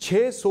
600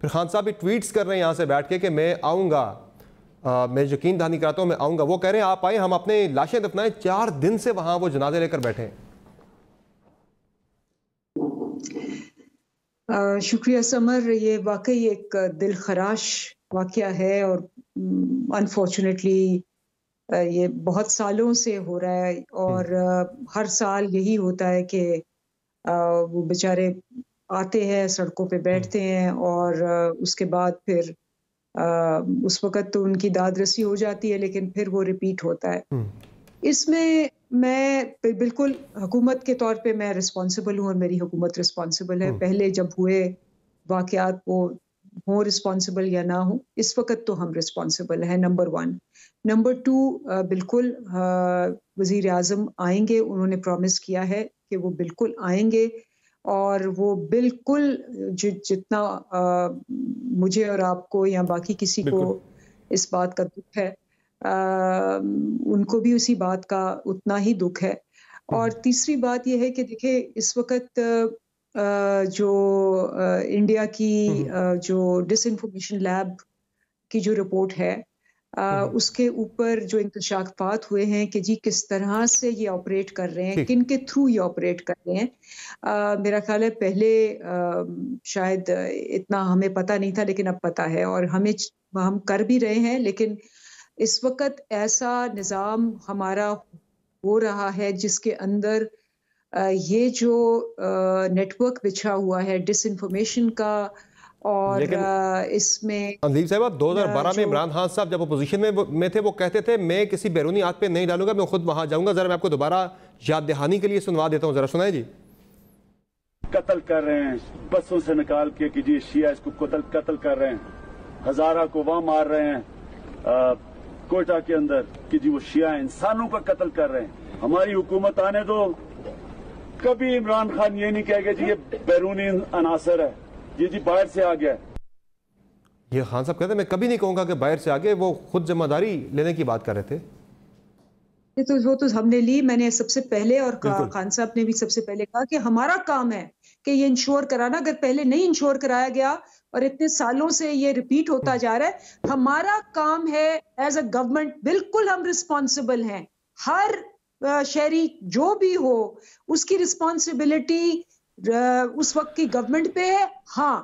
پھر خان صاحب بھی ٹویٹس کر رہے ہیں یہاں سے بیٹھ کے کہ میں آؤں گا, میں یقین دہانی کراتا ہوں میں آؤں گا. وہ کہہ رہے ہیں آپ آئیں, ہم اپنے لاشیں دفنائیں. 4 دن سے وہاں وہ جنازے لے کر بیٹھے ہیں. شکریہ سمر, یہ واقعی ایک دل خراش واقعہ ہے اور انفارچونیٹلی یہ بہت سالوں سے ہو رہا ہے, اور ہر سال یہی ہوتا ہے کہ وہ بیچارے آتے ہیں, سڑکوں پہ بیٹھتے ہیں, اور اس کے بعد پھر اس وقت تو ان کی داد رسی ہو جاتی ہے, لیکن پھر وہ ریپیٹ ہوتا ہے. اس میں بالکل حکومت کے طور پہ میں رسپانسبل ہوں, اور میری حکومت رسپانسبل ہے. پہلے جب ہوئے واقعات وہ ہوں رسپانسبل یا نہ ہوں, اس وقت تو ہم رسپانسبل ہیں, نمبر 1. نمبر 2, بالکل وزیر اعظم آئیں گے, انہوں نے پرومس کیا ہے کہ وہ بالکل آئیں گے, اور وہ بالکل جتنا مجھے اور آپ کو یا باقی کسی کو اس بات کا دکھ ہے, ان کو بھی اسی بات کا اتنا ہی دکھ ہے. اور تیسری بات یہ ہے کہ دیکھیں اس وقت جو انڈیا کی جو ڈس انفارمیشن لیب کی جو رپورٹ ہے, اس کے اوپر جو انکشافات ہوئے ہیں کہ جی کس طرح سے یہ آپریٹ کر رہے ہیں, کن کے تھرو یہ آپریٹ کر رہے ہیں, میرا خیال ہے پہلے شاید اتنا ہمیں پتہ نہیں تھا, لیکن اب پتہ ہے, اور ہم کر بھی رہے ہیں. لیکن اس وقت ایسا نظام ہمارا ہو رہا ہے جس کے اندر یہ جو نیٹ ورک بچھا ہوا ہے ڈس انفارمیشن کا, اور اس میں اندیب صاحبہ 2012 میں عمران خان صاحب جب اپوزیشن میں تھے وہ کہتے تھے میں کسی بیرونی ہاتھ پہ نہیں ڈالوں گا, میں خود وہاں جاؤں گا. ذرا میں آپ کو دوبارہ یاد دہانی کے لیے سنوا دیتا ہوں, ذرا سنائیں جی. قتل کر رہے ہیں بسوں سے نکال کے کہ جی شیعہ اس کو قتل کر رہے ہیں, ہزارہ کو وہاں مار رہے ہیں کوئٹہ کے اندر کہ جی وہ شیعہ انسانوں کا قتل کر رہے ہیں. ہماری حکومت آنے دو, کبھی عمران خان یہ نہیں کہے گا جی یہ بیرونی عناصر ہے, یہ جی باہر سے آ گیا. یہ خان صاحب کہتے ہیں میں کبھی نہیں کہوں گا کہ باہر سے آگے, وہ خود ذمہ داری لینے کی بات کر رہے تھے. وہ تو ہم نے لی, میں نے سب سے پہلے, اور خان صاحب نے بھی سب سے پہلے کہا کہ ہمارا کام ہے کہ یہ انشور کرانا. اگر پہلے نہیں انشور کرایا گیا اور اتنے سالوں سے یہ ریپیٹ ہوتا جا رہا ہے, ہمارا کام ہے ایز اے گورنمنٹ, بالکل ہم رسپانسبل ہیں. ہر شہری جو بھی ہو اس کی رسپانسبلٹی اس وقت کی گورنمنٹ پہ ہے. ہاں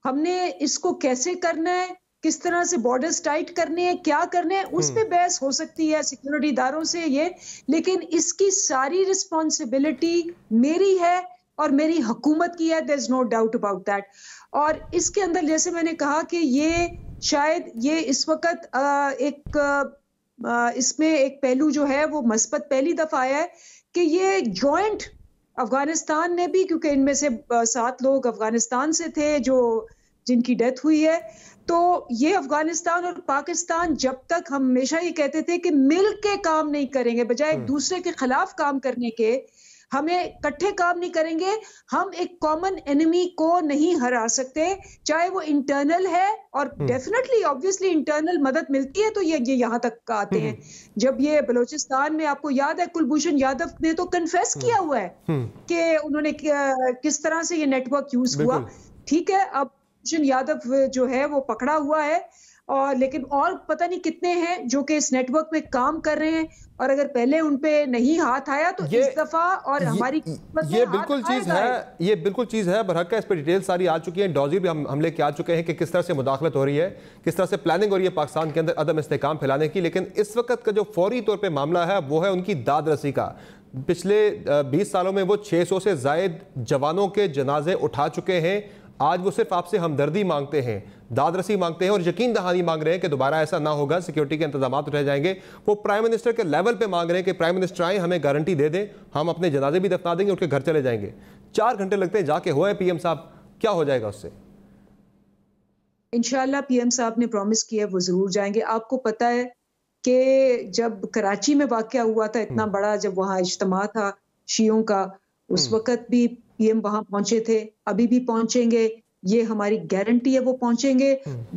ہم نے اس کو کیسے کرنا ہے, کس طرح سے بارڈرز ٹائٹ کرنے ہیں, کیا کرنے ہیں, اس پہ بحث ہو سکتی ہے سیکورٹی اداروں سے یہ, لیکن اس کی ساری رسپانسبلٹی میری ہے اور میری حکومت کی ہے. there is no doubt about that. اور اس کے اندر جیسے میں نے کہا کہ یہ شاید یہ اس وقت ایک اس میں ایک پہلو جو ہے وہ مثبت پہلی دفعہ آیا ہے کہ یہ جوائنٹ افغانستان نے بھی, کیونکہ ان میں سے 7 لوگ افغانستان سے تھے جو جن کی ڈیتھ ہوئی ہے, تو یہ افغانستان اور پاکستان جب تک ہم ہمیشہ یہ کہتے تھے کہ مل کے کام نہیں کریں گے, بجائے ایک دوسرے کے خلاف کام کرنے کے, ہمیں اکٹھے کام نہیں کریں گے, ہم ایک کامن انیمی کو نہیں ہرا سکتے, چاہے وہ انٹرنل ہے. اور ڈیفینیٹلی آبویسلی انٹرنل مدد ملتی ہے تو یہ یہاں تک آتے ہیں. جب یہ بلوچستان میں آپ کو یاد ہے کلبھوشن یادو نے تو کنفیس کیا ہوا ہے کہ انہوں نے کس طرح سے یہ نیٹ ورک یوز ہوا. ٹھیک ہے, اب کلبھوشن یادو جو ہے وہ پکڑا ہوا ہے, اور لیکن اور پتہ نہیں کتنے ہیں جو کہ اس نیٹ ورک میں کام کر رہے ہیں, اور اگر پہلے ان پہ نہیں ہاتھ آیا تو اس دفعہ اور ہماری یہ بالکل چیز ہے برحق ہے. اس پہ ڈیٹیل ساری آ چکی ہیں, ڈوزیر بھی ہم لے کے آ چکے ہیں کہ کس طرح سے مداخلت ہو رہی ہے, کس طرح سے پلاننگ ہو رہی ہے پاکستان کے اندر عدم استحکام پھیلانے کی. لیکن اس وقت کا جو فوری طور پہ معاملہ ہے وہ ہے ان کی داد رسی کا. پچھلے 20 سالوں میں وہ 600 سے زائد جوانوں کے جنازے اٹھا چکے ہیں. آج وہ صرف آپ سے ہمدردی مانگتے ہیں, داد رسی مانگتے ہیں, اور یقین دہانی مانگ رہے ہیں کہ دوبارہ ایسا نہ ہوگا, سیکیورٹی کے انتظامات اٹھائے جائیں گے. وہ پرائم منسٹر کے لیول پہ مانگ رہے ہیں کہ پرائم منسٹر آئیں, ہمیں گارنٹی دے دیں, ہم اپنے جنازے بھی دفنا دیں گے, ان کے گھر چلے جائیں گے. 4 گھنٹے لگتے ہیں, جا کے ہوئے پی ایم صاحب, کیا ہو جائے گا اس سے؟ انشاءاللہ پی ایم صاحب نے پرومس کیا وہ ضرور جائیں گے. آپ کو پتہ ہے کہ جب کراچی میں واقعہ ہوا تھا اتنا بڑا, جب وہاں اجتماع تھا شیعوں کا, اس وقت بھی پی ایم وہاں پہنچے تھے, ابھی بھی پہنچیں گے, یہ ہماری گارنٹی ہے وہ پہنچیں گے.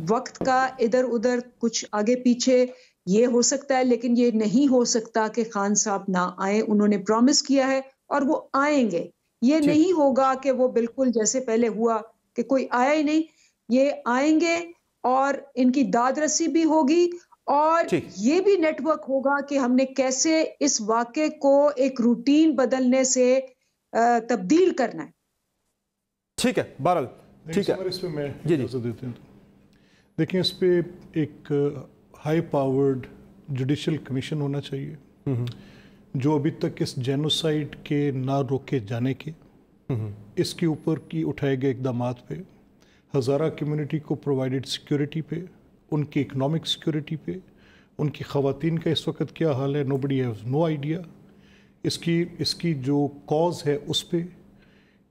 وقت کا ادھر ادھر کچھ آگے پیچھے یہ ہو سکتا ہے, لیکن یہ نہیں ہو سکتا کہ خان صاحب نہ آئیں. انہوں نے پرومس کیا ہے اور وہ آئیں گے. یہ نہیں ہوگا کہ وہ بالکل جیسے پہلے ہوا کہ کوئی آیا ہی نہیں. یہ آئیں گے اور ان کی داد رسی بھی ہوگی اور یہ بھی نیٹ ورک ہوگا کہ ہم نے کیسے اس واقعے کو ایک روٹین بدلنے سے تبدیل کرنا ہے. ٹھیک ہے بہرحال ٹھیک ہے. اس پہ میں اجازت دیتے ہیں. دیکھیں اس پہ ایک ہائی پاورڈ جوڈیشل کمیشن ہونا چاہیے جو ابھی تک اس جینوسائڈ کے نہ روکے جانے کے اس کے اوپر کی اٹھائے گئے اقدامات پہ، ہزارہ کمیونٹی کو پرووائڈڈ سیکیورٹی پہ، ان کی اکنامک سیکیورٹی پہ، ان کی خواتین کا اس وقت کیا حال ہے، نو بڈی ہیز نو آئیڈیا. اس کی جو کاز ہے اس پہ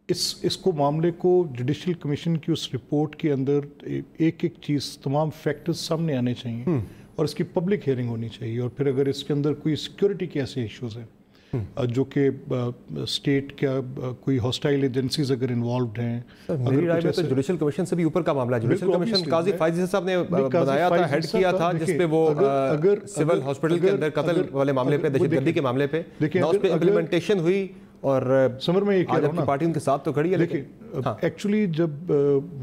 اس کو معاملے کو جوڈیشل کمیشن کی اس رپورٹ کے اندر ایک ایک چیز تمام فیکٹرز سامنے آنے چاہیے اور اس کی پبلک ہیئرنگ ہونی چاہیے. اور پھر اگر اس کے اندر کوئی سیکیورٹی کے ایسے ایشوز ہیں جو کہ اسٹیٹ کیا کوئی ہاسٹائل ایجنسیز اگر انوالوڈ ہیں. میری رائے میں تو جوڈیشل کمیشن سے بھی اوپر کا معاملہ ہے. جوڈیشل کمیشن قاضی فائزی صاحب نے بنایا تھا، ہیڈ کیا تھا، جس پہ وہ سول ہاسپٹل کے اندر قتل والے معاملے پہ، دہشت گردی کے معاملے پہ اس پہ امپلیمنٹیشن ہوئی اور سمر میں یہ کہہ رہا ہوں نا، پارٹی ان کے ساتھ تو کھڑی ہے. لیکن ایکچولی جب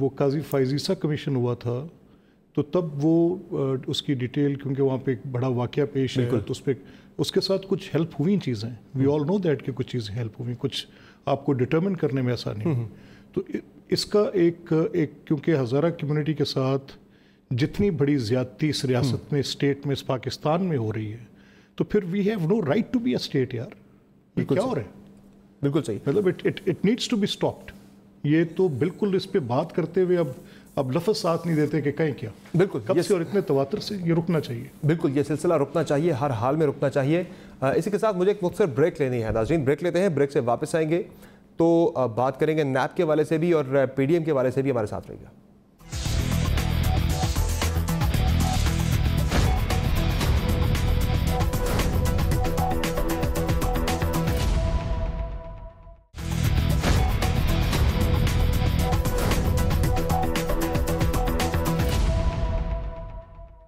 وہ قاضی فائزیسا کمیشن ہوا تھا تو تب وہ اس کی ڈیٹیل، کیونکہ وہاں پہ ایک بڑا واقعہ پیش ہے تو اس پہ اس کے ساتھ کچھ ہیلپ ہوئی چیزیں. وی آل نو دیٹ کہ کچھ چیزیں ہیلپ ہوئی، کچھ آپ کو ڈٹرمن کرنے میں آسانی ہے. تو اس کا ایک کیونکہ ہزارہ کمیونٹی کے ساتھ جتنی بڑی زیادتی اس ریاست میں، اسٹیٹ میں، اس پاکستان میں ہو رہی ہے، تو پھر we have no right to be a state. یار یہ کیا ہو رہا ہے؟ بالکل صحیح. مطلب it needs to be stopped. یہ تو بالکل اس پہ بات کرتے ہوئے اب لفظ ساتھ نہیں دیتے کہ کہیں کیا. بالکل کب سے اور اتنے تواتر سے یہ رکنا چاہیے. بالکل یہ سلسلہ رکنا چاہیے، ہر حال میں رکنا چاہیے. اسی کے ساتھ مجھے ایک مختصر بریک لینی ہے. ناظرین بریک لیتے ہیں، بریک سے واپس آئیں گے تو بات کریں گے نیب کے حوالے سے بھی اور پی ڈی ایم کے حوالے سے بھی. ہمارے ساتھ رہیے گا.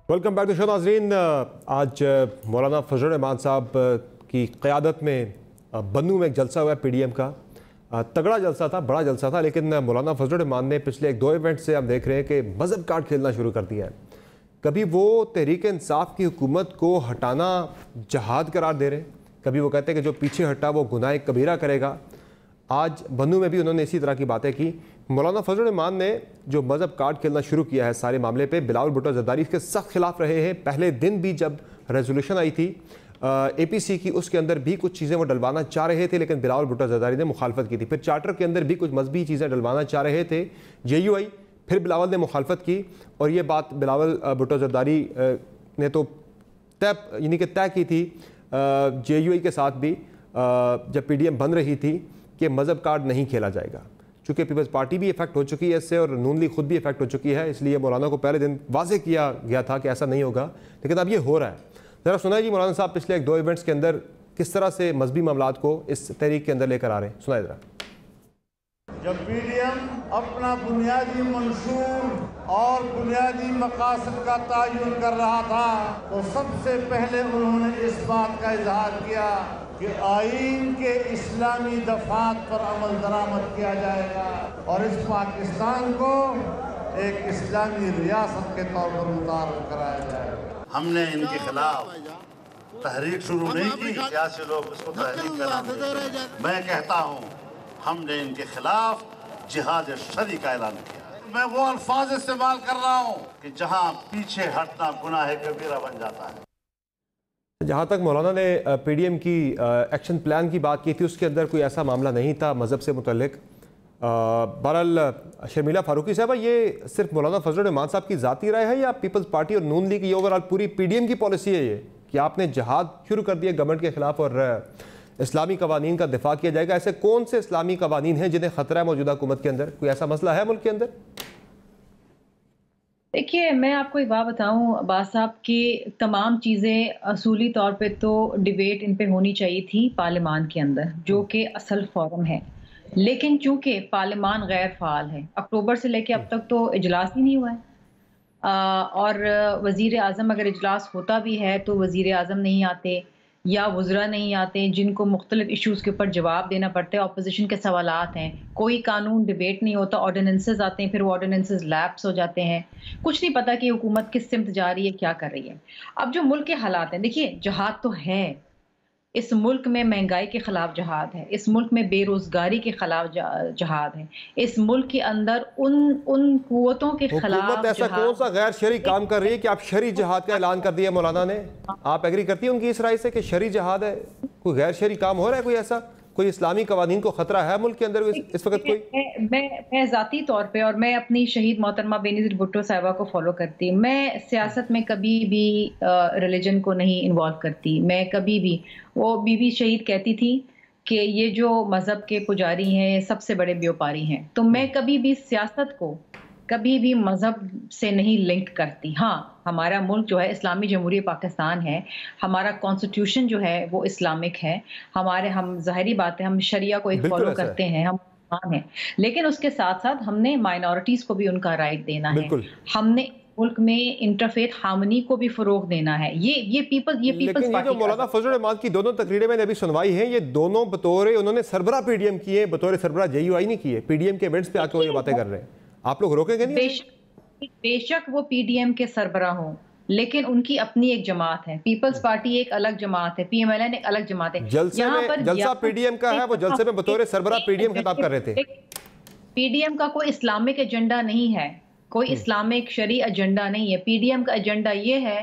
Welcome back to show. ناظرین آج مولانا فضل الرحمان صاحب کی قیادت میں بنو میں ایک جلسہ ہوا ہے پی ڈی ایم کا. تگڑا جلسہ تھا، بڑا جلسہ تھا، لیکن مولانا فضل الرحمان نے پچھلے ایک دو ایونٹ سے ہم دیکھ رہے ہیں کہ مذہب کارڈ کھیلنا شروع کر دیا ہے. کبھی وہ تحریک انصاف کی حکومت کو ہٹانا جہاد قرار دے رہے ہیں، کبھی وہ کہتے ہیں کہ جو پیچھے ہٹا وہ گناہ کبیرہ کرے گا. آج بنو میں بھی انہوں نے اسی طرح کی باتیں کی. مولانا فضل الرحمان نے جو مذہب کارڈ کھیلنا شروع کیا ہے سارے معاملے پہ، بلاول بھٹو زرداری اس کے سخت خلاف رہے ہیں. پہلے دن بھی جب ریزولوشن آئی تھی اے پی سی کی، اس کے اندر بھی کچھ چیزیں وہ ڈلوانا چاہ رہے تھے لیکن بلاول بھٹو زرداری نے مخالفت کی تھی. پھر چارٹر کے اندر بھی کچھ مذہبی چیزیں ڈلوانا چاہ رہے تھے جے یو آئی، پھر بلاول نے مخالفت کی. اور یہ بات بلاول بھٹو زرداری نے تو طے کی تھی جے یو آئی کے ساتھ بھی جب پی ڈی ایم بن رہی تھی کہ مذہب کارڈ نہیں کھیلا جائے گا. چونکہ پیپلز پارٹی بھی افیکٹ ہو چکی ہے اس سے اور نون لیگ خود بھی افیکٹ ہو چکی ہے، اس لیے مولانا کو پہلے دن واضح کیا گیا تھا کہ ایسا نہیں ہوگا، لیکن اب یہ ہو رہا ہے. ذرا سنائیں جی مولانا صاحب پچھلے ایک دو ایونٹس کے اندر کس طرح سے مذہبی معاملات کو اس تحریک کے اندر لے کر آ رہے ہیں. سنائیں ذرا. جب پی ڈی ایم اپنا بنیادی منشور اور بنیادی مقاصد کا تعین کر رہا تھا تو سب سے پہلے انہوں نے اس بات کا اظہار کیا کہ آئین کے اسلامی دفعات پر عمل درآمد کیا جائے گا اور اس پاکستان کو ایک اسلامی ریاست کے طور پر متعارف کرایا جائے گا. ہم نے ان کے خلاف تحریک شروع نہیں کی، سیاسی لوگ اس کو تحریک کا نام دیتے ہیں. میں کہتا ہوں ہم نے ان کے خلاف جہاد شرعی کا اعلان کیا. میں وہ الفاظ استعمال کر رہا ہوں کہ جہاں پیچھے ہٹنا گناہ کبیرہ بن جاتا ہے. جہاں تک مولانا نے پی ڈی ایم کی ایکشن پلان کی بات کی تھی اس کے اندر کوئی ایسا معاملہ نہیں تھا مذہب سے متعلق. بہرحال شرمیلا فاروقی صاحبہ، یہ صرف مولانا فضل الرحمان صاحب کی ذاتی رائے ہے یا پیپلز پارٹی اور نون لیگ یہ اوورآل پوری پی ڈی ایم کی پالیسی ہے یہ کہ آپ نے جہاد شروع کر دیا گورنمنٹ کے خلاف اور اسلامی قوانین کا دفاع کیا جائے گا؟ ایسے کون سے اسلامی قوانین ہیں جنہیں خطرہ ہے موجودہ حکومت کے اندر؟ کوئی ایسا مسئلہ ہے ملک کے اندر؟ دیکھیے میں آپ کو ایک بات بتاؤں عباس صاحب کہ تمام چیزیں اصولی طور پہ تو ڈیبیٹ ان پہ ہونی چاہیے تھی پارلیمان کے اندر جو کہ اصل فورم ہے، لیکن چونکہ پارلیمان غیر فعال ہے، اکتوبر سے لے کے اب تک تو اجلاس ہی نہیں ہوا ہے، اور وزیر اعظم اگر اجلاس ہوتا بھی ہے تو وزیر اعظم نہیں آتے، یا وزراء نہیں آتے جن کو مختلف ایشوز کے اوپر جواب دینا پڑتا ہے، اپوزیشن کے سوالات ہیں، کوئی قانون ڈیبیٹ نہیں ہوتا، آرڈیننسز آتے ہیں، پھر وہ آرڈیننسز لیپس ہو جاتے ہیں، کچھ نہیں پتا کہ حکومت کس سمت جا رہی ہے، کیا کر رہی ہے۔ اب جو ملک کے حالات ہیں، دیکھیے جہاد تو ہے، اس ملک میں مہنگائی کے خلاف جہاد ہے، اس ملک میں بے روزگاری کے خلاف جہاد ہے، اس ملک کے اندر ان قوتوں کے خلاف حکومت ایسا کون سا غیر شرعی کام کر رہی ہے کہ آپ شرعی جہاد کا اعلان کر دیا مولانا نے؟ آپ ایگری کرتی ہیں ان کی اس رائے سے کہ شرعی جہاد ہے؟ کوئی غیر شرعی کام ہو رہا ہے کوئی ایسا؟ کوئی اسلامی قوانین کو خطرہ ہے ملک کے اندر اس وقت کوئی؟ میں ذاتی طور پہ اور میں اپنی شہید محترمہ بینظیر بھٹو صاحبہ کو فالو کرتی، میں سیاست میں کبھی بھی ریلیجن کو نہیں انوالو کرتی، میں کبھی بھی، وہ بی بی شہید کہتی تھی کہ یہ جو مذہب کے پجاری ہیں سب سے بڑے بیوپاری ہیں، تو میں کبھی بھی سیاست کو کبھی بھی مذہب سے نہیں لنک کرتی۔ ہاں ہمارا ملک جو ہے اسلامی جمہوریہ پاکستان ہے، ہمارا کانسٹیٹیوشن جو ہے وہ اسلامک ہے، ہم ظاہری بات ہے ہم شریعہ کو ایک فالو کرتے ہیں، ہم مسلمان ہیں، لیکن اس کے ساتھ ساتھ ہم نے مائنورٹیز کو بھی ان کا رائٹ دینا ہے، ہم نے ملک میں انٹرفیتھ ہارمونی کو بھی فروغ دینا ہے۔ یہ پیپلز لیکن یہ جو مولانا فضل الرحمان کی دونوں تقریریں میں نے ابھی سنوائی ہیں، یہ دونوں بطور انہوں نے سربراہ پی ڈی ایم کی ہے، بطور سربراہ جے یو آئی نہیں کی ہے، پی ڈی ایم کے ایونٹس پہ آ کے وہ یہ باتیں کر رہے ہیں، آپ لوگ روکیں گے نہیں؟ بے شک وہ پی ڈی ایم کے سربراہ ہوں، لیکن ان کی اپنی ایک جماعت ہے، پیپلز پارٹی ایک الگ جماعت ہے، پی ایم ایل این ایک الگ جماعت ہے۔ جلسہ پی ڈی ایم کا ہے، وہ جلسے میں بطور سربراہ پی ڈی ایم خطاب کر رہے تھے۔ پی ڈی ایم کا کوئی اسلامک ایجنڈا نہیں ہے، کوئی اسلامک شرعی ایجنڈا نہیں ہے، پی ڈی ایم کا ایجنڈا یہ ہے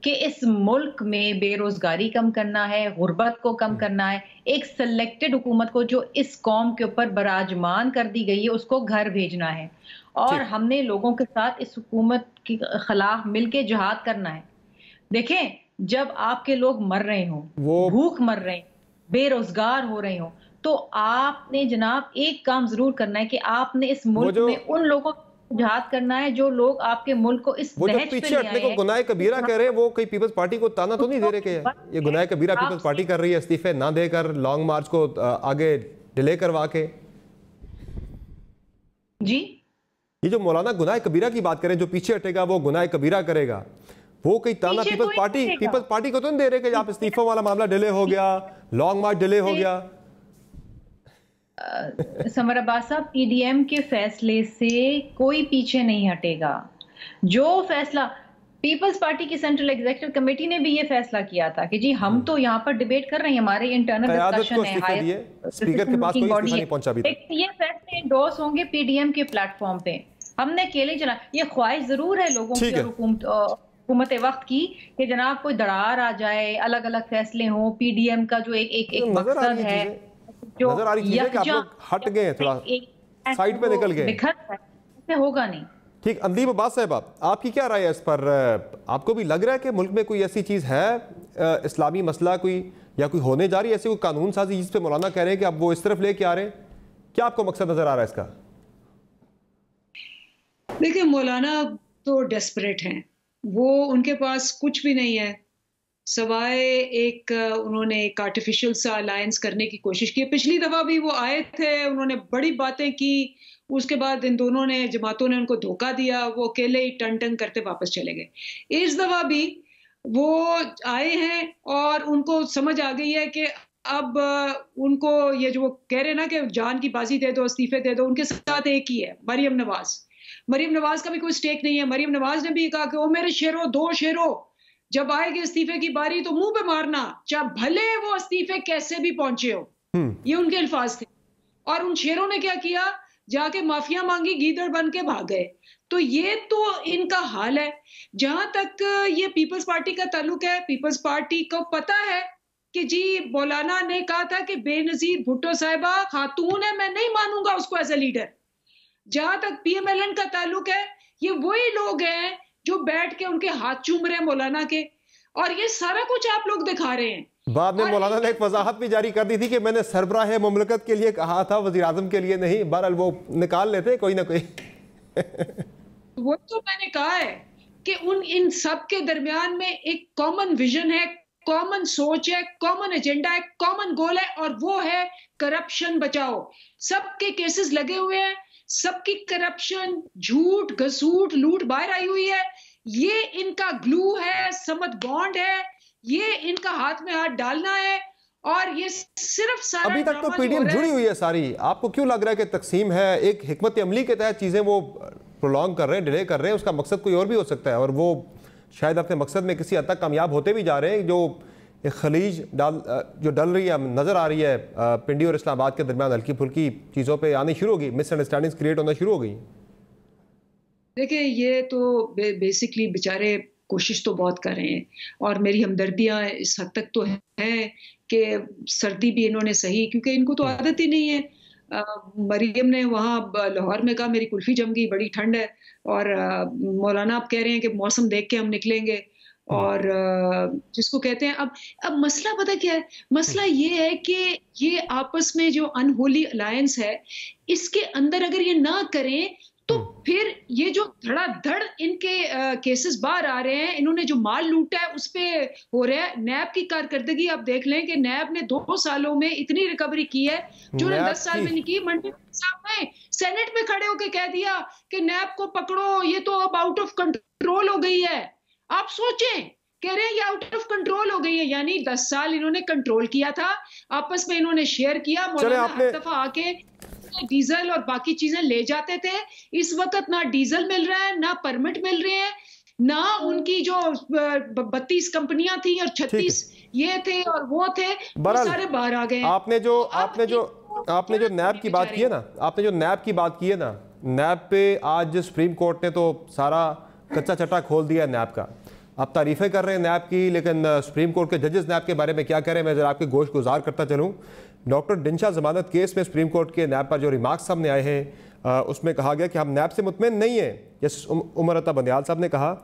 کہ اس ملک میں بے روزگاری کم کرنا ہے، غربت کو کم کرنا ہے، ایک سلیکٹڈ حکومت کو جو اس قوم کے اوپر براجمان کر دی گئی ہے اس کو گھر بھیجنا ہے، اور ہم نے لوگوں کے ساتھ اس حکومت کے خلاف مل کے جہاد کرنا ہے۔ دیکھیں جب آپ کے لوگ مر رہے ہوں، بھوک مر رہے ہیں، بے روزگار ہو رہے ہوں، تو آپ نے جناب ایک کام ضرور کرنا ہے کہ آپ نے اس ملک میں ان لوگوں جہاد کرنا ہے جو لوگ آپ کے ملک کو اس نہج پہ لے آئے ہیں۔ گناہ کبیرہ کہہ رہے ہیں، وہ کوئی پیپلز پارٹی کو تانا تو نہیں دے رہے کہ یہ گناہ کبیرہ پیپلز پارٹی کر رہی ہے استعفے نہ دے کر لانگ مارچ کو آگے ڈیلے کروا کے؟ جی یہ جو مولانا گناہ کبیرہ کی بات کریں، جو پیچھے ہٹے گا وہ گناہ کبیرہ کرے گا، وہ کوئی تانا پیپلز پارٹی کو تو نہیں دے رہے کہ آپ استعفوں والا معاملہ ڈیلے ہو گیا، لانگ مارچ ڈیلے ہو گیا؟ سمر عباس صاحب، پی ڈی ایم کے فیصلے سے کوئی پیچھے نہیں ہٹے گا۔ جو فیصلہ پیپلز پارٹی کی سینٹرل ایگزیکٹو کمیٹی نے بھی یہ فیصلہ کیا تھا کہ جی ہم تو یہاں پر ڈیبیٹ کر رہے ہیں، ہمارے انٹرنل ڈسکشن ہے، اسپیکر کے پاس کوئی استعفہ نہیں پہنچا ابھی تک، یہ فیصلے انڈورس ہوں گے پی ڈی ایم کے پلیٹ فارم پہ۔ ہم نے اکیلے چلا، یہ خواہش ضرور ہے لوگوں کی اور حکومت وقت کی کہ جناب کوئی دراڑ آ جائے، الگ الگ فیصلے ہوں، پی ڈی ایم کا جو ایک مقصد ہے، نظر آ رہی چیز ہے کہ آپ لوگ ہٹ گئے ہیں، تھوڑا سائٹ پہ نکل گئے، ایسے ہوگا نہیں۔ ٹھیک، اندیب عباس صاحب آپ کی کیا رائے ہے اس پر؟ آپ کو بھی لگ رہا ہے کہ ملک میں کوئی ایسی چیز ہے اسلامی مسئلہ کوئی یا کوئی ہونے جا رہی ہے ایسی کوئی قانون سازی جس پہ مولانا کہہ رہے ہیں کہ اب وہ اس طرف لے کے آ رہے ہیں؟ کیا آپ کو مقصد نظر آ رہا ہے اس کا؟ دیکھیں مولانا تو ڈیسپریٹ ہیں، وہ ان کے پاس کچھ بھی نہیں ہے سوائے ایک انہوں نے ایک آرٹیفیشل سا الائنس کرنے کی کوشش کی۔ پچھلی دفعہ بھی وہ آئے تھے، انہوں نے بڑی باتیں کی، اس کے بعد ان دونوں نے جماعتوں نے ان کو دھوکہ دیا، وہ اکیلے ہی ٹن ٹن کرتے واپس چلے گئے۔ اس دفعہ بھی وہ آئے ہیں اور ان کو سمجھ آ گئی ہے کہ اب ان کو یہ جو وہ کہہ رہے ہیں نا کہ جان کی بازی دے دو، استعفے دے دو، ان کے ساتھ ایک ہی ہے مریم نواز کا بھی کوئی سٹیک نہیں ہے۔ مریم نواز نے بھی کہا کہ او میرے شیرو، دو شیرو، جب آئے گی استعفے کی باری تو منہ پہ مارنا، چاہے بھلے وہ استعفے کیسے بھی پہنچے ہو، یہ ان کے الفاظ تھے۔ اور ان شیروں نے کیا کیا؟ جا کے معافیا مانگی، گیدڑ بن کے بھاگ گئے۔ تو یہ تو ان کا حال ہے۔ جہاں تک یہ پیپلز پارٹی کا تعلق ہے، پیپلز پارٹی کو پتا ہے کہ جی مولانا نے کہا تھا کہ بے نظیر بھٹو صاحبہ خاتون ہے، میں نہیں مانوں گا اس کو ایز اے لیڈر۔ جہاں تک پی ایم ایل این کا تعلق ہے، یہ وہی لوگ ہیں جو بیٹھ کے ان کے ہاتھ چوم رہے ہیں مولانا کے، اور یہ سارا کچھ آپ لوگ دکھا رہے ہیں۔ بعد میں مولانا نے ایک وضاحت بھی جاری کر دی تھی کہ میں نے سربراہ مملکت کے لیے کہا تھا، وزیر اعظم کے لیے نہیں۔ بہرحال وہ نکال لیتے کوئی نہ کوئی۔ وہ تو میں نے کہا ہے کہ ان سب کے درمیان میں ایک کامن ویژن ہے، کامن سوچ ہے، کامن ایجنڈا ہے، کامن گول ہے، اور وہ ہے کرپشن بچاؤ۔ سب کے کیسز لگے ہوئے ہیں، سب کی کرپشن، جھوٹ، گھسوٹ، لوٹ باہر آئی ہوئی ہے۔ یہ ان کا گلو ہے، سمت بانڈ ہے، یہ ان کا ہاتھ میں ہاتھ ڈالنا ہے اور یہ صرف سارا ابھی تک تو پی ڈی ایم جڑی ہوئی ہے ساری. آپ کو کیوں لگ رہا ہے کہ تقسیم ہے؟ ایک حکمت عملی کے تحت چیزیں وہ پرولونگ کر رہے ہیں, ڈیلے کر رہے ہیں, اس کا مقصد کوئی اور بھی ہو سکتا ہے, اور وہ شاید اپنے مقصد میں کسی حد تک کامیاب ہوتے بھی جا رہے ہیں. جو ایک خلیج جو ڈل رہی ہے, نظر آ رہی ہے پنڈی اور اسلام آباد کے درمیان, ہلکی پھلکی چیزوں پہ آنی شروع ہو گئی, مس انڈرسٹینڈنگز کریٹ ہونا شروع ہو گئی. دیکھیں یہ تو بیسکلی بیچارے کوشش تو بہت کر رہے ہیں, اور میری ہمدردیاں اس حد تک تو ہیں کہ سردی بھی انہوں نے سہی, کیونکہ ان کو تو عادت ہی نہیں ہے. مریم نے وہاں لاہور میں کہا میری کلفی جم گئی, بڑی ٹھنڈ ہے, اور مولانا آپ کہہ رہے ہیں کہ موسم دیکھ کے ہم نکلیں گے, اور جس کو کہتے ہیں اب مسئلہ پتہ کیا ہے, مسئلہ یہ ہے کہ یہ آپس میں جو انہولی الائنس ہے, اس کے اندر اگر یہ نہ کریں تو پھر یہ جو دھڑا دھڑ ان کے کیسز باہر آ رہے ہیں, انہوں نے جو مال لوٹا ہے اس پہ ہو رہا ہے. نیب کی کارکردگی آپ دیکھ لیں کہ نیب نے 2 سالوں میں اتنی ریکوری کی ہے جو نے 10 سال میں نہیں کی. منڈی صاحب نے سینٹ میں کھڑے ہو کے کہہ دیا کہ نیب کو پکڑو, یہ تو اب آؤٹ آف کنٹرول ہو گئی ہے. آپ سوچیں, کہہ رہے ہیں یہ آؤٹ آف کنٹرول ہو گئی ہے, یعنی 10 سال انہوں نے کنٹرول کیا تھا, آپس میں انہوں نے شیئر کیا. مولانا ہر دفعہ آ کے ڈیزل اور باقی چیزیں لے جاتے تھے. اس وقت نہ ڈیزل مل رہا ہے, نہ پرمٹ مل رہے ہیں, نہ ان کی جو 32 کمپنیاں تھیں اور 36 یہ تھے اور وہ تھے, وہ سارے باہر آ گئے ہیں. آپ نے جو نیب کی بات کی ہے نا, نیب پہ آج سپریم کورٹ نے تو سارا کچا چٹا کھول دیا ہے نیب کا. آپ تعریفیں کر رہے ہیں نیب کی, لیکن سپریم کورٹ کے ججز نیب کے بارے میں کیا کہہ رہے ہیں, میں ذرا آپ کے گوشت گزار کرتا چلوں. ڈاکٹر ڈنشا ضمانت کیس میں سپریم کورٹ کے نیب پر جو ریمارکس سامنے آئے ہیں, اس میں کہا گیا کہ ہم نیب سے مطمئن نہیں ہیں, جیسے عمر عطا بندیال صاحب نے کہا.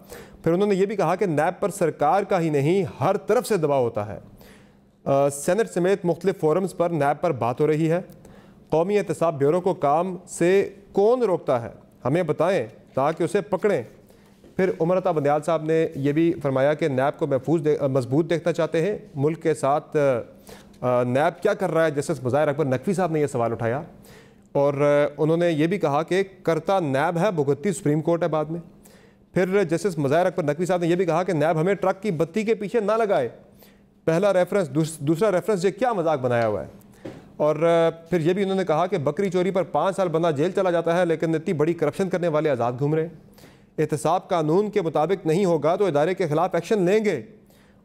پھر انہوں نے یہ بھی کہا کہ نیب پر سرکار کا ہی نہیں ہر طرف سے دباؤ ہوتا ہے. سینٹ سمیت مختلف فورمز پر نیب پر بات ہو رہی ہے. قومی احتساب بیورو کو کام سے کون روکتا ہے, ہمیں بتائیں تاکہ اسے پکڑیں. پھر عمر عطا بندیال صاحب نے یہ بھی فرمایا کہ نیب کو مضبوط دیکھنا چاہتے ہیں. ملک کے ساتھ نیب کیا کر رہا ہے, جسٹس مظاہر اکبر نقوی صاحب نے یہ سوال اٹھایا, اور انہوں نے یہ بھی کہا کہ کرتا نیب ہے, بھگتتی سپریم کورٹ ہے بعد میں. پھر جسٹس مظاہر اکبر نقوی صاحب نے یہ بھی کہا کہ نیب ہمیں ٹرک کی بتی کے پیچھے نہ لگائے, پہلا ریفرنس دوسرا ریفرنس یہ کیا مذاق بنایا ہوا ہے. اور پھر یہ بھی انہوں نے کہا کہ بکری چوری پر 5 سال بندہ جیل چلا جاتا ہے, لیکن اتنی بڑی کرپشن کرنے والے آزاد گھوم رہے ہیں. احتساب قانون کے مطابق نہیں ہوگا تو ادارے کے خلاف ایکشن لیں گے.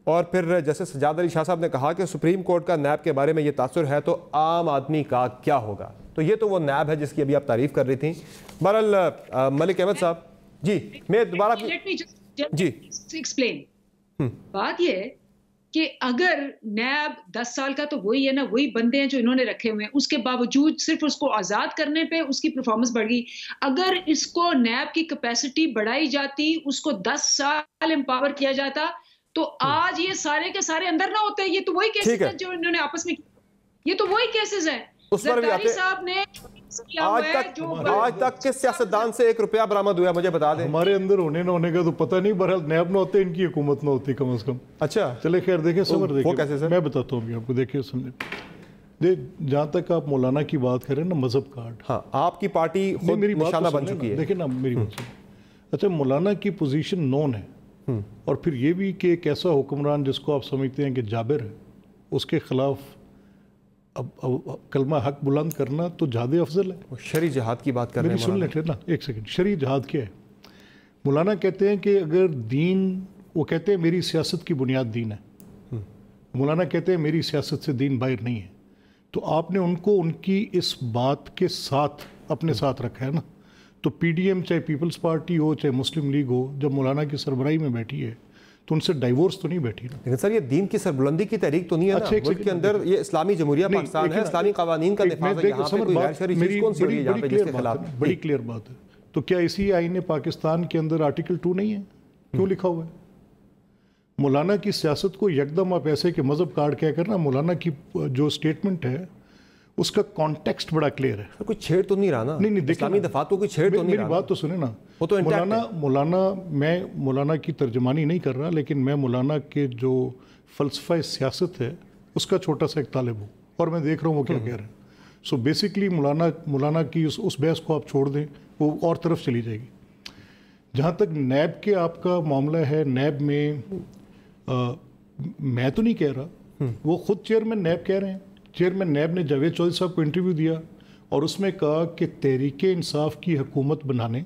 اور پھر جسٹس سجاد علی شاہ صاحب نے کہا کہ سپریم کورٹ کا نیب کے بارے میں یہ تاثر ہے تو عام آدمی کا کیا ہوگا. تو یہ تو وہ نیب ہے جس کی ابھی آپ تعریف کر رہی تھیں. بہرحال ملک احمد صاحب, جی میں دوبارہ جی ایکسپلین. بات یہ ہے کہ اگر نیب 10 سال کا تو وہی ہے نا, وہی بندے ہیں جو انہوں نے رکھے ہوئے ہیں, اس کے باوجود صرف اس کو آزاد کرنے پہ اس کی پرفارمنس بڑھ گئی. اگر اس کو نیب کی کیپیسٹی بڑھائی جاتی, اس کو 10 سال امپاور کیا جاتا, تو آج یہ سارے کے سارے اندر نہ ہوتے. یہ تو وہی کیسز ہیں جو انہوں نے آپس میں, یہ تو وہی کیسز ہیں. زرداری صاحب نے آج تک کس سیاستدان سے 1 روپیہ برآمد ہوا ہے, مجھے بتا دیں. ہمارے اندر ہونے نہ ہونے کا تو پتہ نہیں, بہرحال نیب نہ ہوتے, ان کی حکومت نہ ہوتی کم از کم. اچھا چلے خیر, دیکھیں صبر, دیکھیں میں بتاتا ہوں آپ کو, دیکھیں سمجھیں. جہاں تک آپ مولانا کی بات کریں نا, مذہب کارڈ, ہاں آپ کی پارٹی خود نشانہ بن چکی ہے. دیکھیں نا میری بات سنیں. اچھا, مولانا کی پوزیشن نون ہے, اور پھر یہ بھی کہ ایک ایسا حکمران جس کو آپ سمجھتے ہیں کہ جابر ہے, اس کے خلاف اب کلمہ حق بلند کرنا تو جہاد افضل ہے. شرعی جہاد کی بات کر رہے ہیں. میری سن لیتے نا ایک سیکنڈ. شرعی جہاد کیا ہے؟ مولانا کہتے ہیں کہ اگر دین, وہ کہتے ہیں میری سیاست کی بنیاد دین ہے. مولانا کہتے ہیں میری سیاست سے دین باہر نہیں ہے. تو آپ نے ان کو ان کی اس بات کے ساتھ اپنے ساتھ رکھا ہے نا. تو پی ڈی ایم چاہے پیپلز پارٹی ہو چاہے مسلم لیگ ہو, جب مولانا کی سربراہی میں بیٹھی ہے تو ان سے ڈائیورس تو نہیں بیٹھی نا. لیکن سر یہ دین کی سربلندی کی تحریک تو نہیں ہے نا, ملک کے اندر یہ اسلامی جمہوریہ پاکستان ہے, اسلامی قوانین کا نفاذ ہے, یہاں پہ کوئی غیر شرعی چیز کون سی ہو رہی ہے یہاں پہ جس کے خلاف؟ بڑی کلیئر بات ہے. تو کیا اسی آئین پاکستان کے اندر آرٹیکل 2 نہیں ہے؟ کیوں لکھا ہوا ہے؟ مولانا کی سیاست کو یکدم آپ ایسے کہ مذہب کارڈ کیا کرنا. مولانا کی جو سٹیٹمنٹ ہے اس کا کانٹیکسٹ بڑا کلیئر ہے. کوئی چھیڑ تو نہیں رہا نا, نہیں اسلامی دفاع تو کوئی چھیڑ تو نہیں رہا. میری بات تو سنیں نا. وہ تو مولانا میں مولانا کی ترجمانی نہیں کر رہا, لیکن میں مولانا کے جو فلسفہ سیاست ہے اس کا چھوٹا سا ایک طالب ہوں, اور میں دیکھ رہا ہوں وہ کیا کہہ رہے ہیں. سو بیسکلی مولانا کی اس بحث کو آپ چھوڑ دیں, وہ اور طرف چلی جائے گی. جہاں تک نیب کے آپ کا معاملہ ہے, نیب میں میں تو نہیں کہہ رہا, وہ خود چیئرمین نیب کہہ رہے ہیں. چیئرمین نیب نے جاوید چودھری صاحب کو انٹرویو دیا اور اس میں کہا کہ تحریک انصاف کی حکومت بنانے,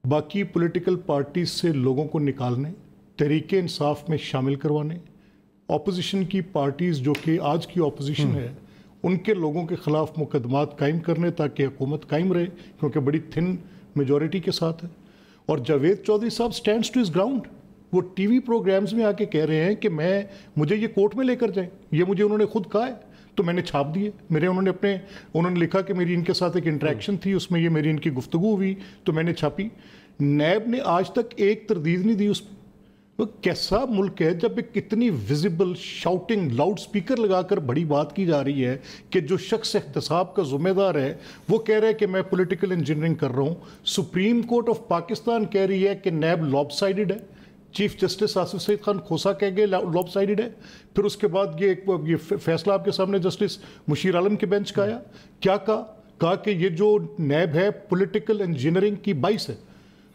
باقی پولیٹیکل پارٹیز سے لوگوں کو نکالنے, تحریک انصاف میں شامل کروانے, اپوزیشن کی پارٹیز جو کہ آج کی اپوزیشن ہے ان کے لوگوں کے خلاف مقدمات قائم کرنے تاکہ حکومت قائم رہے, کیونکہ بڑی تھن میجورٹی کے ساتھ ہے. اور جاوید چودھری صاحب سٹینڈز ٹو ہز گراؤنڈ, وہ ٹی وی پروگرامز میں آ کے کہہ رہے ہیں کہ مجھے یہ کورٹ میں لے کر جائیں, یہ مجھے انہوں نے خود کہا ہے تو میں نے چھاپ دیے. انہوں نے لکھا کہ میری ان کے ساتھ ایک انٹریکشن تھی, اس میں یہ میری ان کی گفتگو ہوئی تو میں نے چھاپی. نیب نے آج تک ایک تردید نہیں دی اس پہ. وہ کیسا ملک ہے جب ایک اتنی ویزیبل شاؤٹنگ لاؤڈ سپیکر لگا کر بڑی بات کی جا رہی ہے کہ جو شخص احتساب کا ذمہ دار ہے وہ کہہ رہا ہے کہ میں پولیٹیکل انجینئرنگ کر رہا ہوں. سپریم کورٹ آف پاکستان کہہ رہی ہے کہ نیب لاپ سائیڈڈ ہے. چیف جسٹس آصف سعید خان کھوسا کہہ گئے لاپ سائیڈڈ ہے. پھر اس کے بعد یہ فیصلہ آپ کے سامنے جسٹس مشیر عالم کے بینچ کا آیا. کیا کہا کہ یہ جو نیب ہے پولیٹیکل انجینئرنگ کی باعث ہے.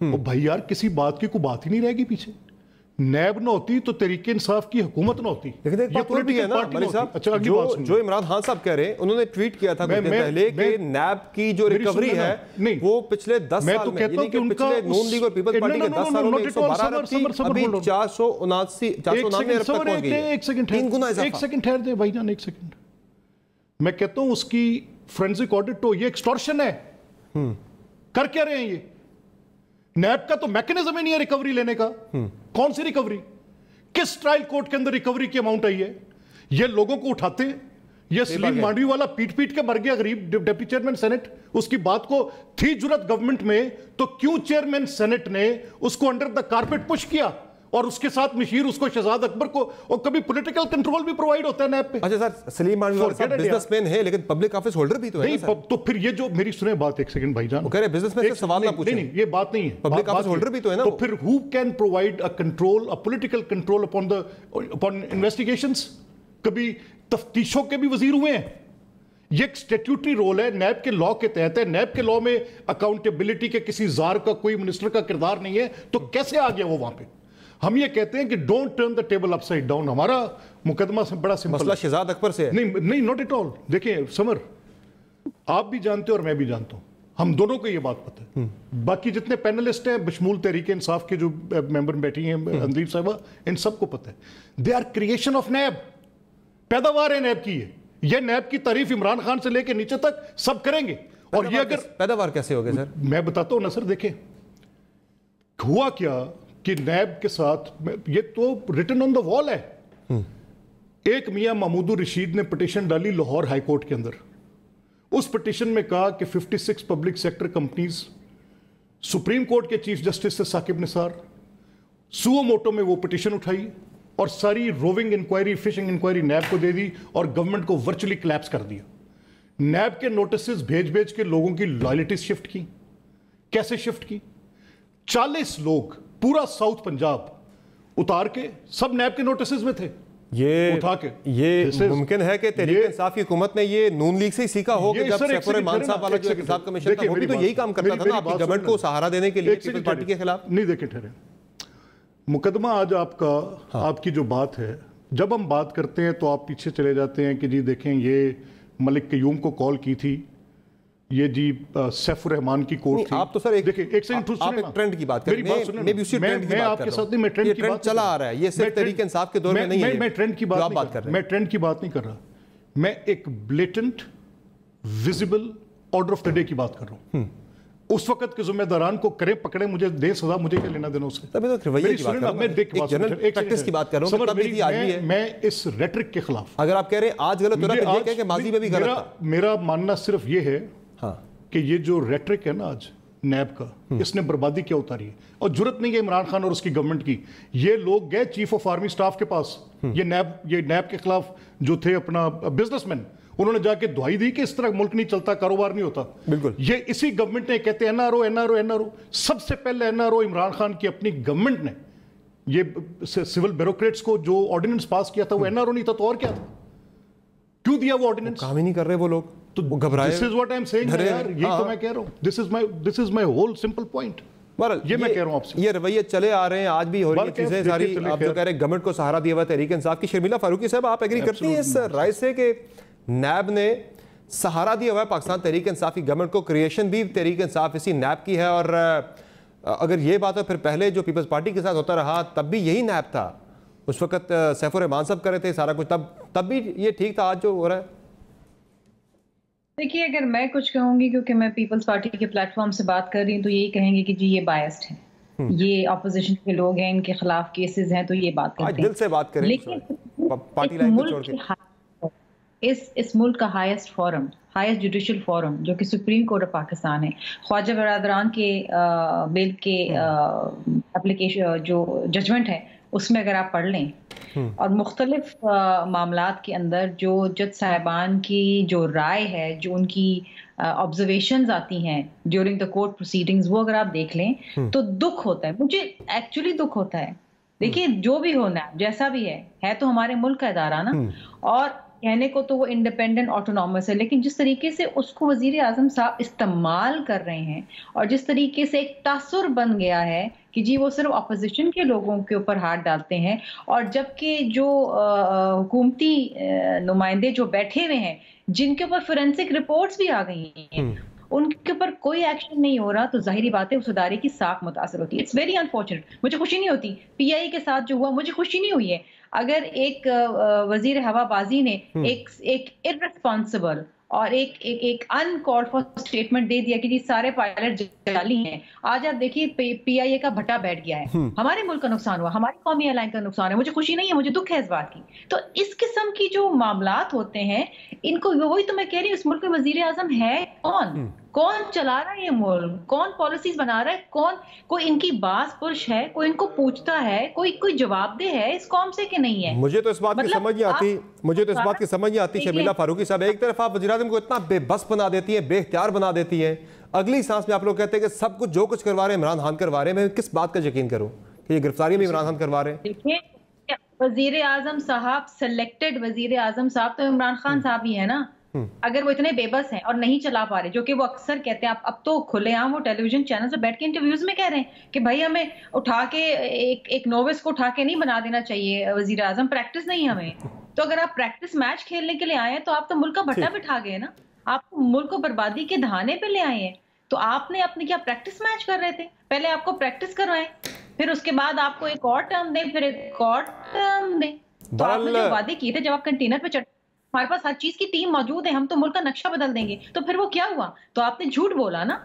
اور بھائی یار کسی بات کی کوئی بات ہی نہیں رہے گی پیچھے. نیب نہ ہوتی تو تحریک انصاف کی حکومت نہ ہوتی. جو عمران خان صاحب کہہ رہے ہیں, انہوں نے ٹویٹ کیا تھا کچھ دن پہلے کہ نیب کی جو ریکوری ہے وہ پچھلے 10 سال میں, یعنی کہ پچھلے نون لیگ اور پیپلز پارٹی کے 10 سالوں میں 112 ارب تھی, ابھی 479 ارب تک پہنچ گئی ہے. 3 گنا اضافہ. ایک سیکنڈ ٹھہر دیں بھائی جان, ایک سیکنڈ. میں کہتا ہوں اس کی فرینزک آڈٹ تو یہ ایکسٹورشن ہے. کر کیا رہے ہیں یہ؟ نیب کا تو میکنزم ہی نہیں ہے ریکوری لینے کا. کون سی ریکوری؟ کس ٹرائل کورٹ کے اندر ریکوری کی اماؤنٹ آئی ہے؟ یہ لوگوں کو اٹھاتے ہیں. یہ سلیم مانڈوی والا پیٹ کے مر گیا غریب ڈپٹی چیئرمین سینٹ, اس کی بات کو تھی جرت گورنمنٹ میں تو کیوں چیئرمین سینٹ نے اس کو انڈر دا کارپیٹ پش کیا اور اس کے ساتھ مشیر اس کو شہزاد اکبر کو, اور کبھی پولیٹیکل کنٹرول بھی پرووائڈ ہوتا ہے نیب پہ. اچھا سر, سلیم مانڈوی صاحب بزنس مین ہے لیکن پبلک آفس ہولڈر بھی تو ہے نہیں. تو پھر یہ جو میری سنیں بات ایک سیکنڈ بھائی جان, وہ کہہ رہے بزنس مین سے سوال نہ پوچھیں. نہیں یہ بات نہیں ہے, پبلک آفس ہولڈر بھی تو ہے نا. تو پھر who can provide a control, a political control upon investigations? کبھی تفتیشوں کے بھی وزیر ہوئے ہیں. یہ ایک سٹیٹیوٹری رول ہے, نیب کے لاء کے تحت ہے. نیب کے لاء میں اکاؤنٹیبلٹی کے کسی زار کا کوئی منسٹر کا کردار نہیں ہے, تو کیسے آ گیا وہ وہاں پہ؟ ہم یہ کہتے ہیں کہ don't turn the table up side down. ہمارا مقدمہ سے بڑا سمپل, مسئلہ شہزاد اکبر سے ہے. نہیں ناٹ ایٹ آل. دیکھیں سمر, آپ بھی جانتے ہیں اور میں بھی جانتا ہوں, ہم دونوں کو یہ بات پتہ ہے. باقی جتنے پینلسٹ ہیں بشمول تحریک انصاف کے جو ممبر بیٹھی ہیں اندیب صاحبہ, ان سب کو پتہ ہے. They are creation of NAB. پیداوار ہے نیب کی. یہ نیب کی تعریف عمران خان سے لے کے نیچے تک سب کریں گے. اور یہ اگر پیداوار کیسے ہوگا سر؟ میں بتاتا ہوں نا سر. دیکھیں ہوا کیا کہ نیب کے ساتھ, یہ تو ریٹن آن دا وال ہے. ایک میاں محمود الرشید نے پٹیشن ڈالی لاہور ہائی کورٹ کے اندر. اس پٹیشن میں کہا کہ 56 public sector companies, supreme court کے چیف جسٹس سے ثاقب نثار, سو موٹو میں وہ پٹیشن اٹھائی اور ساری روونگ انکوائری, فشنگ انکوائری نیب کو دے دی اور گورنمنٹ کو ورچولی کلیپس کر دیا. نیب کے نوٹسز بھیج کے لوگوں کی لائلٹیز شفٹ کی. کیسے شفٹ کی؟ 40 لوگ پورا ساؤتھ پنجاب اتار کے سب نیب کے نوٹسز میں تھے. یہ ممکن ہے کہ تحریک انصاف کی حکومت نے یہ نون لیگ سے ہی سیکھا ہو کہ جب سیف الرحمان صاحب والا جو احتساب کمیشن تھا وہ بھی تو یہی کام کرتا تھا نا آپ کی گورنمنٹ کو سہارا دینے کے لیے پیپلز پارٹی کے خلاف. نہیں دیکھیں ٹھہرے, مقدمہ آج آپ کا, آپ کی جو بات ہے, جب ہم بات کرتے ہیں تو آپ پیچھے چلے جاتے ہیں کہ جی دیکھیں یہ ملک قیوم کو کال کی تھی, یہ جی سیف الرحمان کی کورٹ تھی. آپ تو سر دیکھیں ایک سیکنڈ, آپ ایک ٹرینڈ کی بات کر رہے ہیں, میں بھی اسی ٹرینڈ کی بات کر رہا ہوں. میں ٹرینڈ کی بات چلا آ رہا ہے, یہ صرف تحریک انصاف کے دور میں نہیں ہے. میں ٹرینڈ کی بات کر رہا ہوں. میں ٹرینڈ کی بات نہیں کر رہا, میں ایک blatant visible order of the day کی بات کر رہا ہوں. اس وقت کے ذمہ داران کو کریں, پکڑیں, مجھے دیں سزا, مجھے کیا لینا دینا اس سے. میں اس ریٹرک کے خلاف, اگر آپ کہہ رہے ہیں آج غلط ہو رہا ہے تو یہ کہیں کہ ماضی میں بھی غلط تھا. میرا ماننا صرف یہ ہے کہ یہ جو ریٹرک ہے نا آج نیب کا, اس نے بربادی کیا اتاری ہے. اور جرت نہیں ہے عمران خان اور اس کی گورنمنٹ کی. یہ لوگ گئے چیف آف آرمی سٹاف کے پاس, یہ نیب کے خلاف جو تھے اپنا بزنس مین, انہوں نے جا کے دعائی دی کہ اس طرح ملک نہیں چلتا, کاروبار نہیں ہوتا. بالکل یہ اسی گورنمنٹ نے کہتے ہیں NRO. سب سے پہلے NRO عمران خان کی اپنی گورنمنٹ نے, یہ سول بیوروکریٹس کو جو آرڈیننس پاس کیا تھا وہ NRO نہیں تھا تو اور کیا تھا؟ کیوں دیا وہ آرڈیننس؟ کام ہی نہیں کر رہے وہ لوگ, تو گھبرائے. This is what I'm saying یار, یہی تو میں کہہ رہا ہوں. This is my whole simple point. یہ میں کہہ رہا ہوں آپ سے، یہ رویے چلے آ رہے ہیں، آج بھی ہو رہی ہیں چیزیں ساری. آپ جو کہہ رہے ہیں گورنمنٹ کو سہارا دیا ہوا ہے تحریک انصاف کی. شرمیلا فاروقی صاحب، آپ ایگری کرتی ہیں اس رائے سے کہ نیب نے سہارا دیا ہوا ہے پاکستان تحریک انصاف کی گورنمنٹ کو؟ کریشن بھی تحریک انصاف اسی نیب کی ہے، اور اگر یہ بات ہے پھر پہلے جو پیپلز پارٹی کے ساتھ ہوتا رہا تب بھی یہی نیب تھا، اس وقت سیف الرحمان صاحب کر رہے تھے سارا کچھ، تب بھی یہ ٹھیک تھا، آج جو ہو رہا ہے؟ دیکھیے اگر میں کچھ کہوں گی کیونکہ میں پیپلز پارٹی کے پلیٹ فارم سے بات کر رہی ہوں تو یہی کہیں گے کہ جی یہ بائسڈ ہے، یہ اپوزیشن کے لوگ ہیں، ان کے خلاف کیسز ہیں تو یہ بات کرتے ہیں. دل سے بات کریں، لیکن پارٹی لائن کو چھوڑ کے اس ملک کا highest forum, highest judicial forum جو کہ سپریم کورٹ آف پاکستان ہے، خواجہ برادران کے بل کے اپلیکیشن جو ججمنٹ ہے اس میں اگر آپ پڑھ لیں اور مختلف معاملات کے اندر جو جج صاحبان کی جو رائے ہے، جو ان کی آبزرویشنز آتی ہیں ڈیورنگ دا کورٹ پروسیڈنگز، وہ اگر آپ دیکھ لیں تو دکھ ہوتا ہے. مجھے ایکچولی دکھ ہوتا ہے. دیکھیے جو بھی ہونا ہے جیسا بھی ہے تو ہمارے ملک کا ادارہ نا، اور کہنے کو تو وہ انڈیپینڈنٹ آٹونومس ہے، لیکن جس طریقے سے اس کو وزیر اعظم صاحب استعمال کر رہے ہیں اور جس طریقے سے ایک تاثر بن گیا ہے کہ جی وہ صرف اپوزیشن کے لوگوں کے اوپر ہاتھ ڈالتے ہیں، اور جبکہ جو حکومتی نمائندے جو بیٹھے ہوئے ہیں جن کے اوپر فورینسک رپورٹس بھی آ گئی ہیں ان کے اوپر کوئی ایکشن نہیں ہو رہا، تو ظاہری بات ہے اس ادارے کی ساکھ متاثر ہوتی ہے. It's very unfortunate. مجھے خوشی نہیں ہوتی پی آئی کے ساتھ جو ہوا، مجھے خوشی نہیں ہوئی ہے. اگر ایک وزیر ہوا بازی نے ایک ارریسپانسبل اور ایک ان کال فار اسٹیٹمنٹ دے دیا کہ جی سارے پائلٹ جعلی ہیں، آج آپ دیکھیے پی آئی اے کا بھٹا بیٹھ گیا ہے، ہمارے ملک کا نقصان ہوا، ہماری قومی ایئر لائن کا نقصان ہے. مجھے خوشی نہیں ہے، مجھے دکھ ہے اس بات کی. تو اس قسم کی جو معاملات ہوتے ہیں ان کو، وہی تو میں کہہ رہی ہوں، اس ملک میں وزیر اعظم ہے کون چلا رہا ہے یہ ملک، کون پالیسیز بنا رہا ہے، کوئی ان کی باز پرش ہے، کوئی ان کو پوچھتا ہے، کوئی جواب دہ ہے اس قوم سے کہ نہیں ہے؟ مجھے تو اس بات کی سمجھ نہیں آتی شرمیلا فاروقی صاحب. ایک طرف آپ وزیر اعظم کو اتنا بے بس بنا دیتی ہیں، بے اختیار بنا دیتی ہیں، اگلی سانس میں آپ لوگ کہتے ہیں کہ سب کچھ جو کچھ کروا رہے ہیں عمران خان کروا رہے ہیں. میں کس بات کا یقین کروں کہ یہ گرفتاری میں عمران خان کروا رہے ہیں؟ دیکھیں وزیر اعظم صاحب، سلیکٹڈ وزیر اعظم صاحب تو عمران خان صاحب ہی ہے نا. اگر وہ اتنے بے بس ہیں اور نہیں چلا پا رہے، جو کہ وہ اکثر کہتے ہیں، اب تو کھلے عام وہ ٹیلی ویژن چینل سے بیٹھ کے انٹرویوز میں کہہ رہے ہیں کہ بھائی ہمیں اٹھا کے ایک نووس کو اٹھا کے نہیں بنا دینا چاہیے وزیر اعظم، پریکٹس نہیں ہمیں. تو اگر آپ پریکٹس میچ کھیلنے کے لیے آئے ہیں تو آپ تو ملک کا بھٹا بٹھا گئے نا، آپ ملک کو بربادی کے دہانے پہ لے آئے ہیں. تو آپ نے اپنی کیا پریکٹس میچ کر رہے تھے؟ پہلے آپ کو پریکٹس کروائیں، پھر اس کے بعد آپ کو ایک اور ٹرم دیں، پھر ایک اور ٹرم دیں. تو آپ نے جو وعدے کیے تھے، جب آپ کنٹینر پہ چڑھ، ہمارے پاس ہر چیز کی ٹیم موجود ہے، ہم تو ملک کا نقشہ بدل دیں گے، تو پھر وہ کیا ہوا؟ تو آپ نے جھوٹ بولا نا.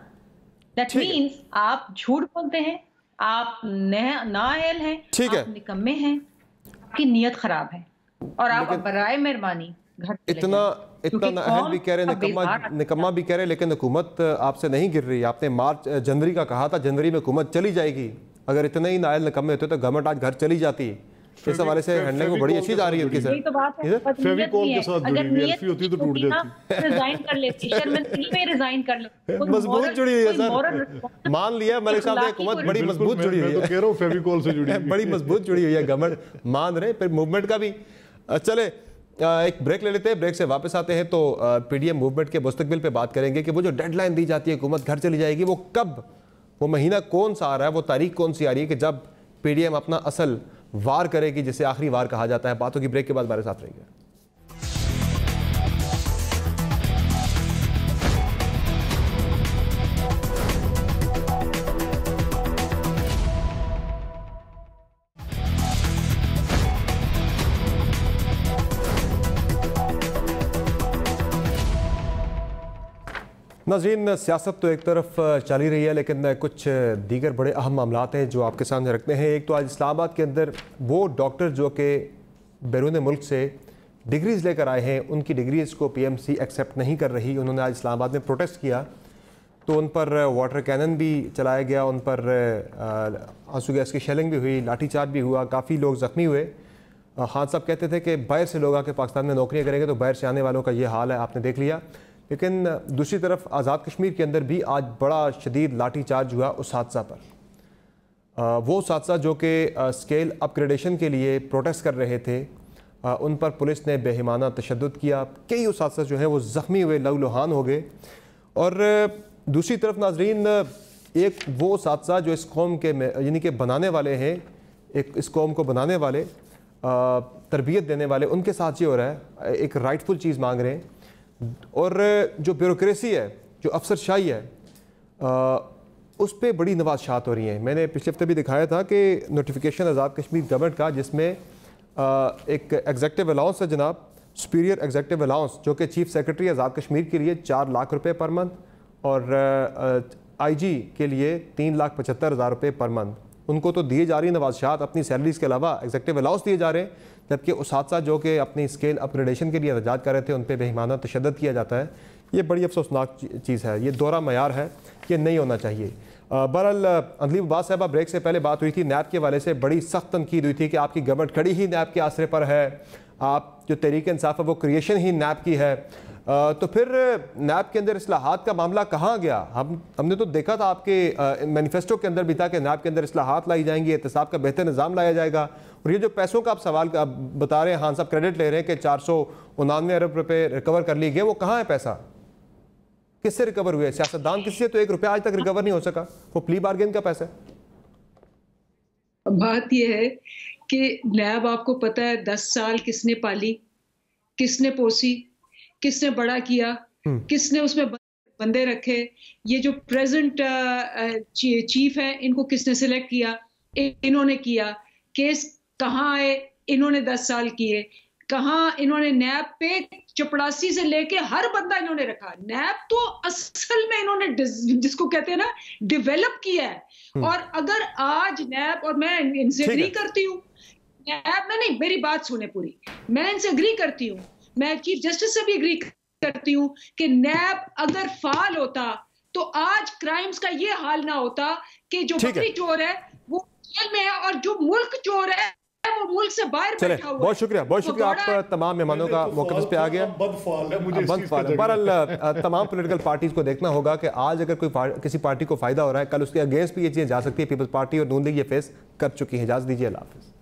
دیٹ مینس آپ جھوٹ بولتے ہیں، آپ نااہل ہیں، آپ نکمے ہیں، آپ کی نیت خراب ہے، اور آپ برائے مہربانی گھر اتنا نااہل بھی کہہ رہے، نکمہ بھی کہہ رہے، لیکن حکومت آپ سے نہیں گر رہی. آپ نے جنوری کا کہا تھا، جنوری میں حکومت چلی جائے گی. اگر اتنے ہی نااہل نکمے ہوتے تو گورنمنٹ آج گھر چلی جاتی. اس حوالے سے ہینڈلنگ کو بڑی اچھی جا رہی ہے. فیوی کال کے ساتھ جڑی ہوئی ہے، ایلفی ہوتی تو ٹوٹ جاتی. ریزائن کر لیتی، شرمندگی میں ریزائن کر لیتی. مضبوط جڑی ہوئی ہے سر، مان لیا ملک صاحب نے، حکومت بڑی مضبوط جڑی ہوئی ہے. میں تو کہہ رہا ہوں فیوی کال سے جڑی ہوئی ہے، بڑی مضبوط جڑی ہوئی ہے گورنمنٹ، مان رہے. پھر موومنٹ کا بھی. چلے ایک بریک لے لیتے ہیں، بریک سے واپس آتے ہیں تو پی ڈی ایم موومنٹ کے مستقبل پہ بات کریں گے کہ وہ جو ڈیڈ لائن دی جاتی ہے حکومت گھر چلی جائے گی، وہ کب، وہ مہینہ کون سا آ رہا ہے، وہ تاریخ کون سی آ رہی ہے کہ جب پی ڈی ایم اپنا اصل وار کرے گی، جسے آخری وار کہا جاتا ہے. باتوں کی بریک کے بعد ہمارے ساتھ رہیں گے. ناظرین، سیاست تو ایک طرف چل ہی رہی ہے، لیکن کچھ دیگر بڑے اہم معاملات ہیں جو آپ کے سامنے رکھتے ہیں. ایک تو آج اسلام آباد کے اندر وہ ڈاکٹر جو کہ بیرون ملک سے ڈگریز لے کر آئے ہیں، ان کی ڈگریز کو پی ایم سی ایکسیپٹ نہیں کر رہی. انہوں نے آج اسلام آباد میں پروٹیسٹ کیا تو ان پر واٹر کینن بھی چلایا گیا، ان پر آنسو گیس کی شیلنگ بھی ہوئی، لاٹھی چارج بھی ہوا، کافی لوگ زخمی ہوئے. خان صاحب کہتے تھے کہ باہر سے لوگ آ کے پاکستان میں نوکریاں کریں گے تو باہر سے آنے والوں کا یہ حال ہے، آپ نے دیکھ لیا. لیکن دوسری طرف آزاد کشمیر کے اندر بھی آج بڑا شدید لاٹھی چارج ہوا اس حادثہ پر. وہ اساتذہ جو کہ اسکیل اپ گریڈیشن کے لیے پروٹیسٹ کر رہے تھے، ان پر پولیس نے بےایمانہ تشدد کیا. کئی اساتذہ جو ہیں وہ زخمی ہوئے، لہو لہان ہو گئے. اور دوسری طرف ناظرین، ایک وہ اساتذہ جو اس قوم کے یعنی کہ بنانے والے ہیں، اس قوم کو بنانے والے، تربیت دینے والے، ان کے ساتھ یہ ہو رہا ہے، ایک رائٹفل چیز مانگ رہے ہیں، اور جو بیوروکریسی ہے، جو افسر شاہی ہے، اس پہ بڑی نوازشات ہو رہی ہیں۔ میں نے پچھلے ہفتے بھی دکھایا تھا کہ نوٹیفیکیشن آزاد کشمیر گورنمنٹ کا، جس میں ایک ایگزیکٹو الاؤنس ہے جناب، سپیریئر ایگزیکٹو الاؤنس، جو کہ چیف سیکرٹری آزاد کشمیر کے لیے 4 لاکھ روپے پر منتھ، اور آئی جی کے لیے 3,75,000 روپے پر منتھ۔ ان کو تو دیے جا رہی نوازشات اپنی سیلریز کے علاوہ ایگزیکٹو الاؤنس دیے جا رہے ہیں، جبکہ اساتذہ جو کہ اپنی اسکیل اپ گریڈیشن کے لیے احتجاج کر رہے تھے ان پہ بہیمانہ تشدد کیا جاتا ہے۔ یہ بڑی افسوسناک چیز ہے، یہ دوہرا معیار ہے، یہ نہیں ہونا چاہیے۔ بہرحال اندلیب عباس صاحبہ، بریک سے پہلے بات ہوئی تھی نیب کے حوالے سے، بڑی سخت تنقید ہوئی تھی کہ آپ کی گورنمنٹ کھڑی ہی نیب کے آسرے پر ہے، آپ جو تحریک انصاف ہے وہ کریشن ہی نیب کی ہے، تو پھر نیب کے اندر اصلاحات کا معاملہ کہاں گیا؟ ہم نے تو دیکھا تھا آپ کے مینیفیسٹو کے اندر بھی تھا کہ نیب کے اندر اصلاحات لائی جائیں گی، احتساب کا بہتر نظام لایا جائے گا، اور یہ جو پیسوں کا آپ سوال بتا رہے ہیں، خان صاحب کریڈٹ لے رہے ہیں کہ 499 ارب روپے ریکور کر لیے گئے، وہ کہاں ہے پیسہ؟ کس سے ریکور ہوئے؟ سیاستدان کسی سے تو 1 روپیہ آج تک ریکور نہیں ہو سکا، وہ پلی بارگین کا پیسہ ہے۔ بات یہ ہے کہ نیب آپ کو پتہ ہے 10 سال کس نے پالی، کس نے پوسی، کس نے بڑا کیا، کس نے اس میں بندے رکھے، یہ جو پریزنٹ چیف ہیں ان کو کس نے سلیکٹ کیا، انہوں نے کیا، کیس کہاں آئے، انہوں نے 10 سال کیے، کہاں انہوں نے نیب پہ چپڑاسی سے لے کے ہر بندہ انہوں نے رکھا۔ نیب تو اصل میں انہوں نے جس کو کہتے ہیں نا ڈیولپ کیا ہے، اور اگر آج نیب، اور میں ان سے اگری کرتی ہوں، نیب میں نہیں، میری بات سنیں پوری، میں ان سے اگری کرتی ہوں، میں چیف جسٹس سے بھی اگری کرتی ہوں کہ نیب اگر فعال ہوتا تو آج کرائمز کا یہ حال نہ ہوتا کہ جو بکری چور ہے وہ جیل میں ہے اور جو ملک چور ہے وہ ملک سے باہر بیٹھا ہوا ہے۔ بہت شکریہ آپ تمام مہمانوں کا موقف اس پہ آ گیا۔ بند فعال ہے۔ بہرحال تمام پولیٹیکل پارٹیز کو دیکھنا ہوگا کہ آج اگر کوئی کسی پارٹی کو فائدہ ہو رہا ہے، کل اس کے اگینسٹ بھی یہ چیزیں جا سکتی ہے۔ پیپلز پارٹی اور نون لیگ یہ فیس کر چکی ہے۔ اجازت دیجیے، اللہ حافظ۔